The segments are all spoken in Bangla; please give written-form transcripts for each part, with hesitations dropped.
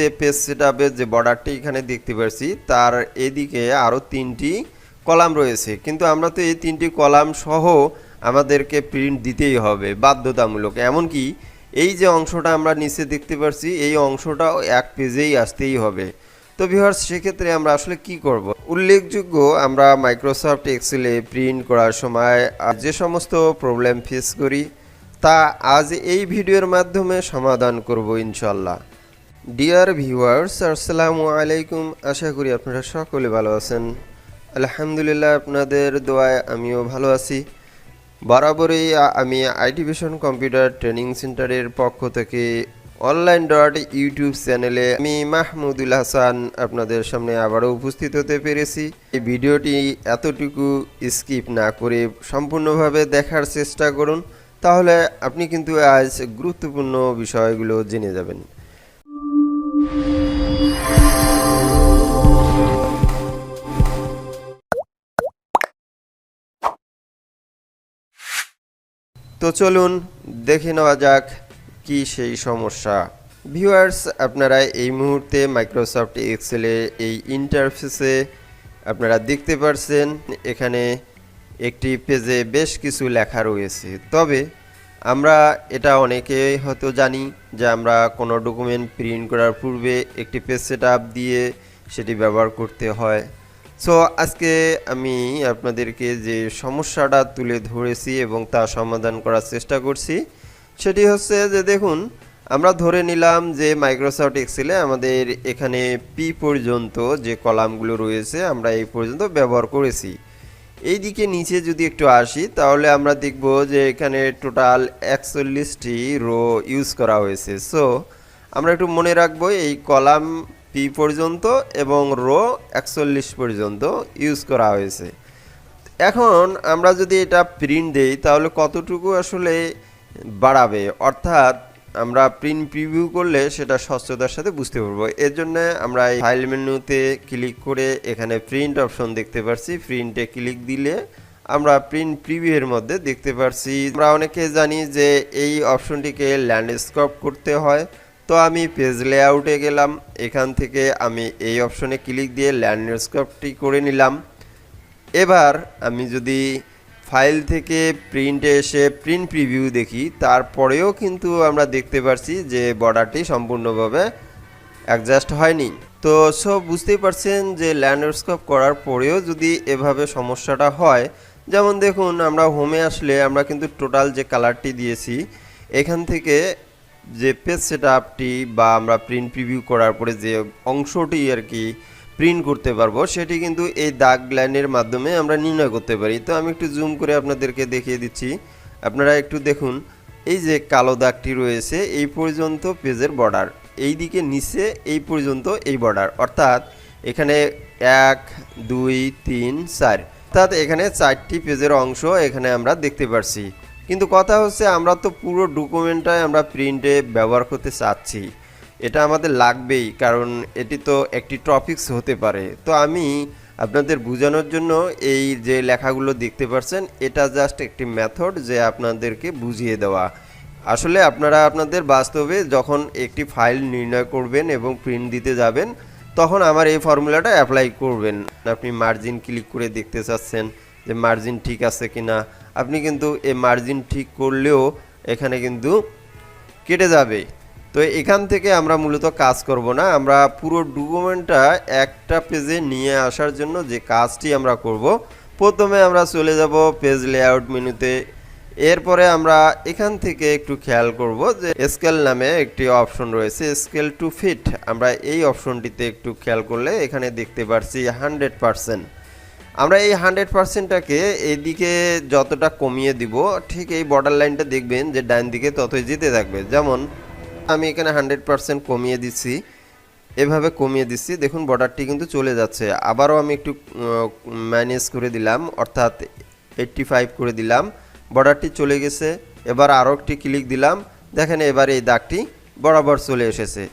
যে পেজ সেটআপের যে বর্ডারটি এখানে দেখতে পাচ্ছি তার এদিকে আরও 3টি কলাম রয়েছে, কিন্তু আমরা তো এই 3টি কলাম সহ আমাদেরকে প্রিন্ট দিতেই হবে বাধ্যতামূলক। এমনকি এই যে অংশটা আমরা নিচে দেখতে পাচ্ছি এই অংশটাও এক পেজেই আসতেই হবে। তো ভিউয়ার্স, সেক্ষেত্রে আমরা আসলে কি করব? উল্লেখযোগ্য আমরা মাইক্রোসফট এক্সেলে প্রিন্ট করার সময় যে সমস্ত প্রবলেম ফেস করি তা আজ এই ভিডিওর মাধ্যমে সমাধান করব ইনশাল্লাহ। ডিয়ার ভিউয়ার্স, আসসালামু আলাইকুম। আশা করি আপনারা সকলে ভালো আছেন। আলহামদুলিল্লাহ, আপনাদের দোয়ায় আমিও ভালো আছি। বরাবরই আমি আইটি ভিশন কম্পিউটার ট্রেনিং সেন্টারের পক্ষ থেকে online.dot ইউটিউব চ্যানেলে আমি মাহমুদুল হাসান আপনাদের সামনে আবারও উপস্থিত হতে পেরেছি। এই ভিডিওটি এতটুকু স্কিপ না করে সম্পূর্ণভাবে দেখার চেষ্টা করুন, তাহলে আপনি কিন্তু আজ গুরুত্বপূর্ণ বিষয়গুলো জেনে যাবেন। তো চলুন দেখে নেওয়া যাক কি সেই সমস্যা। ভিউয়ার্স, আপনারা এই মুহূর্তে মাইক্রোসফট এক্সেলে এই ইন্টারফেসে আপনারা দেখতে পাচ্ছেন এখানে একটি পেজে বেশ কিছু লেখা রয়েছে। তবে আমরা এটা অনেকেই হয়তো জানি যে আমরা কোনো ডকুমেন্ট প্রিন্ট করার পূর্বে একটি পেজ সেটআপ দিয়ে সেটি ব্যবহার করতে হয়। সো আজকে আমি আপনাদেরকে যে সমস্যাটা তুলে ধরেছি এবং তা সমাধান করার চেষ্টা করছি সেটি হচ্ছে যে দেখুন, আমরা ধরে নিলাম যে মাইক্রোসফট এক্সেলে আমাদের এখানে পি পর্যন্ত যে কলামগুলো রয়েছে আমরা এই পর্যন্ত ব্যবহার করেছি। এই দিকে নিচে যদি একটু আসি তাহলে আমরা দেখব যে এখানে টোটাল 41টি রো ইউজ করা হয়েছে। সো আমরা একটু মনে রাখবো এই কলাম পি পর্যন্ত এবং রো 41 পর্যন্ত ইউজ করা হয়েছে। এখন আমরা যদি এটা প্রিন্ট দেই তাহলে কতটুকু আসলে বাড়াবে, অর্থাৎ আমরা প্রিন্ট প্রিভিউ করলে সেটা স্বচ্ছতার সাথে বুঝতে পারবো। এর জন্য আমরা এই ফাইল মেনুতে ক্লিক করে এখানে প্রিন্ট অপশন দেখতে পাচ্ছি। প্রিন্টে ক্লিক দিলে আমরা প্রিন্ট প্রিভিউ এর মধ্যে দেখতে পাচ্ছি। আমরা অনেকে জানি যে এই অপশনটিকে ল্যান্ডস্কেপ করতে হয়। তো আমি পেজ লেআউটে গেলাম, এখান থেকে আমি এই অপশনে ক্লিক দিয়ে ল্যান্ডস্কেপটি করে নিলাম। এবার আমি যদি ফাইল থেকে প্রিন্টে এসে প্রিন্ট প্রিভিউ দেখি তারপরেও কিন্তু আমরা দেখতে পাচ্ছি যে বর্ডারটি সম্পূর্ণভাবে অ্যাডজাস্ট হয়নি। তো সব বুঝতেই পারছেন যে ল্যান্ডস্কেপ করার পরেও যদি এভাবে সমস্যাটা হয়, যেমন দেখুন আমরা হোমে আসলে আমরা কিন্তু টোটাল যে কালারটি দিয়েছি এখান থেকে যে পেজ সেটআপটি বা আমরা প্রিন্ট প্রিভিউ করার পরে যে অংশটি আর কি প্রিন্ট করতে পারবো সেটি কিন্তু এই দাগ লাইনের মাধ্যমে আমরা নির্ণয় করতে পারি। তো আমি একটু জুম করে আপনাদেরকে দেখিয়ে দিচ্ছি। আপনারা একটু দেখুন, এই যে কালো দাগটি রয়েছে এই পর্যন্ত পেজের বর্ডার, এই দিকে নিচে এই পর্যন্ত এই বর্ডার, অর্থাৎ এখানে 1 2 3 4, অর্থাৎ এখানে 4টি পেজের অংশ এখানে আমরা দেখতে পাচ্ছি। কিন্তু কথা হচ্ছে আমরা তো পুরো ডকুমেন্টটাই আমরা প্রিন্টে ব্যবহার করতে চাচ্ছি, এটা আমাদের লাগবেই, কারণ এটি তো একটি টপিকস হতে পারে। তো আমি আপনাদের বোঝানোর জন্য এই যে লেখাগুলো দেখতে পাচ্ছেন এটা জাস্ট একটি মেথড যে আপনাদেরকে বুঝিয়ে দেওয়া। আসলে আপনারা আপনাদের বাস্তবে যখন একটি ফাইল নির্ণয় করবেন এবং প্রিন্ট দিতে যাবেন তখন আমার এই ফর্মুলাটা অ্যাপ্লাই করবেন। আপনি মার্জিন ক্লিক করে দেখতে চাচ্ছেন যে মার্জিন ঠিক আছে কিনা, আপনি কিন্তু এই মার্জিন ঠিক করলেও এখানে কিন্তু কেটে যাবে। তো এখান থেকে আমরা মূলত কাজ করব না, আমরা পুরো ডকুমেন্টটা একটা পেজে নিয়ে আসার জন্য যে কাজটি আমরা করব, প্রথমে আমরা চলে যাব পেজ লেআউট মেনুতে। এরপরে আমরা এখান থেকে একটু খেয়াল করব যে স্কেল নামে একটি অপশন রয়েছে, স্কেল টু ফিট। আমরা এই অপশনটিতে একটু খেয়াল করলে এখানে দেখতে পাচ্ছি 100%। আমরা এই 100%টাকে এইদিকে যতটা কমিয়ে দিব ঠিক এই বর্ডার লাইনটা দেখবেন যে ডান দিকে ততই যেতে থাকবে। যেমন আমি এখানে 100% কমিয়ে দিচ্ছি, এভাবে কমিয়ে দিচ্ছি, দেখুন বর্ডারটি কিন্তু চলে যাচ্ছে। আবারও আমি একটু ম্যানেজ করে দিলাম, অর্থাৎ 85 করে দিলাম, বর্ডারটি চলে গেছে। এবার আরও একটি ক্লিক দিলাম, দেখেন এবার এই দাগটি বরাবর চলে এসেছে।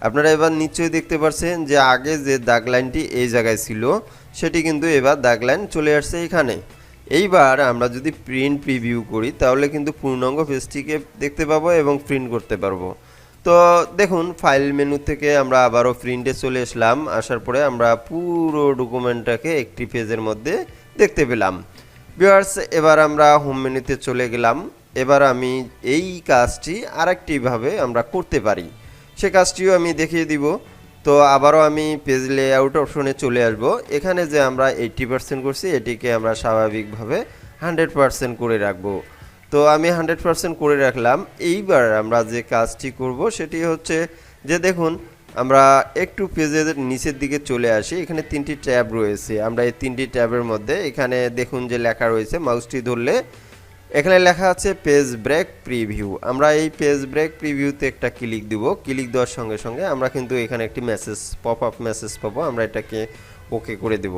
আপনারা এবার নিশ্চয়ই দেখতে পাচ্ছেন যে আগে যে দাগ লাইনটি এই জায়গায় ছিল সেটি কিন্তু এবার দাগ লাইন চলে আসছে এখানে। এইবার আমরা যদি প্রিন্ট প্রিভিউ করি তাহলে কিন্তু পূর্ণাঙ্গ পেজটিকে দেখতে পাবো এবং প্রিন্ট করতে পারবো। তো দেখুন ফাইল মেনু থেকে আমরা আবারও প্রিন্টে চলে আসলাম, আসার পরে আমরা পুরো ডকুমেন্টটাকে একটি পেজের মধ্যে দেখতে পেলাম। ভিউয়ার্স এবার আমরা হোম মেনুতে চলে গেলাম। এবার আমি এই কাজটি আরেকটিভাবে আমরা করতে পারি, সে কাজটিও আমি দেখিয়ে দিব। তো আবারও আমি পেজ লেআউট অপশনে চলে আসব। এখানে যে আমরা 80% করছি এটিকে আমরা স্বাভাবিকভাবে 100% করে রাখবো। তো আমি 100% করে রাখলাম। এইবার আমরা যে কাজটি করব সেটি হচ্ছে যে দেখুন আমরা একটু পেজের নিচের দিকে চলে আসি, এখানে 3টি ট্যাব রয়েছে। আমরা এই 3টি ট্যাবের মধ্যে এখানে দেখুন যে লেখা রয়েছে, মাউসটি ধরলে এখানে লেখা আছে পেজ ব্রেক প্রিভিউ। আমরা এই পেজ ব্রেক প্রিভিউতে একটা ক্লিক দিব। ক্লিক দেওয়ার সঙ্গে সঙ্গে আমরা কিন্তু এখানে একটি মেসেজ পপআপ মেসেজ পাবো, আমরা এটাকে ওকে করে দেব।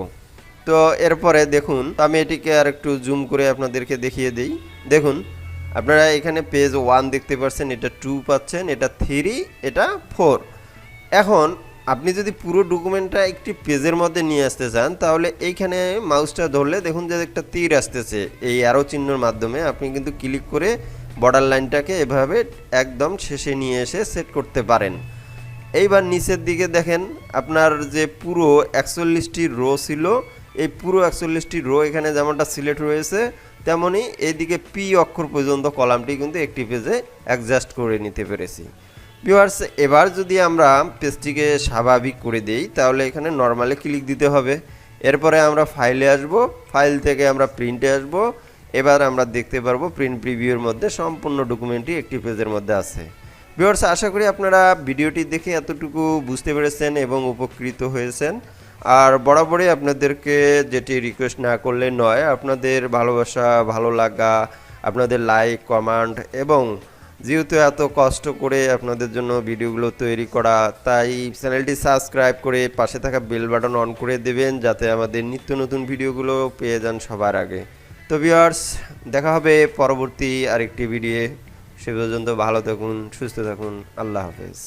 তো এরপরে দেখুন আমি এটিকে আর একটু জুম করে আপনাদেরকে দেখিয়ে দিই। দেখুন আপনারা এখানে পেজ 1 দেখতে পাচ্ছেন, এটা 2 পাচ্ছেন, এটা 3, এটা 4। এখন আপনি যদি পুরো ডকুমেন্টটা একটি পেজের মধ্যে নিয়ে আসতে চান তাহলে এইখানে মাউসটা ধরলে দেখুন যে একটা তীর আসতেছে, এই অ্যারো চিহ্নের মাধ্যমে আপনি কিন্তু ক্লিক করে বর্ডার লাইনটাকে এভাবে একদম শেষে নিয়ে এসে সেট করতে পারেন। এইবার নিচের দিকে দেখেন আপনার যে পুরো 41টি রো ছিল, এই পুরো 41টি রো এখানে যেমনটা সিলেক্ট রয়েছে তেমনই এইদিকে পি অক্ষর পর্যন্ত কলামটি কিন্তু একটি পেজে অ্যাডজাস্ট করে নিতে পেরেছি। ভিউয়ার্স এবার যদি আমরা পেজটিকে স্বাভাবিক করে দেই তাহলে এখানে নরমালে ক্লিক দিতে হবে। এরপরে আমরা ফাইলে আসব, ফাইল থেকে আমরা প্রিন্টে আসব। এবার আমরা দেখতে পারবো প্রিন্ট প্রিভিউর মধ্যে সম্পূর্ণ ডকুমেন্টটি একটি পেজের মধ্যে আছে। ভিউয়ার্স আশা করি আপনারা ভিডিওটি দেখে এতটুকু বুঝতে পেরেছেন এবং উপকৃত হয়েছেন। আর বরাবরই আপনাদেরকে যেটি রিকোয়েস্ট না করলে নয়, আপনাদের ভালোবাসা, ভালো লাগা, আপনাদের লাইক, কমেন্ট এবং যেহেতু এত কষ্ট করে আপনাদের জন্য ভিডিওগুলো তৈরি করা, তাই চ্যানেলটি সাবস্ক্রাইব করে পাশে থাকা বেল বাটন অন করে দেবেন যাতে আমাদের নিত্য নতুন ভিডিওগুলো পেয়ে যান সবার আগে। তো ভিউয়ার্স দেখা হবে পরবর্তী আরেকটি ভিডিও। সে পর্যন্ত ভালো থাকুন, সুস্থ থাকুন, আল্লাহ হাফেজ।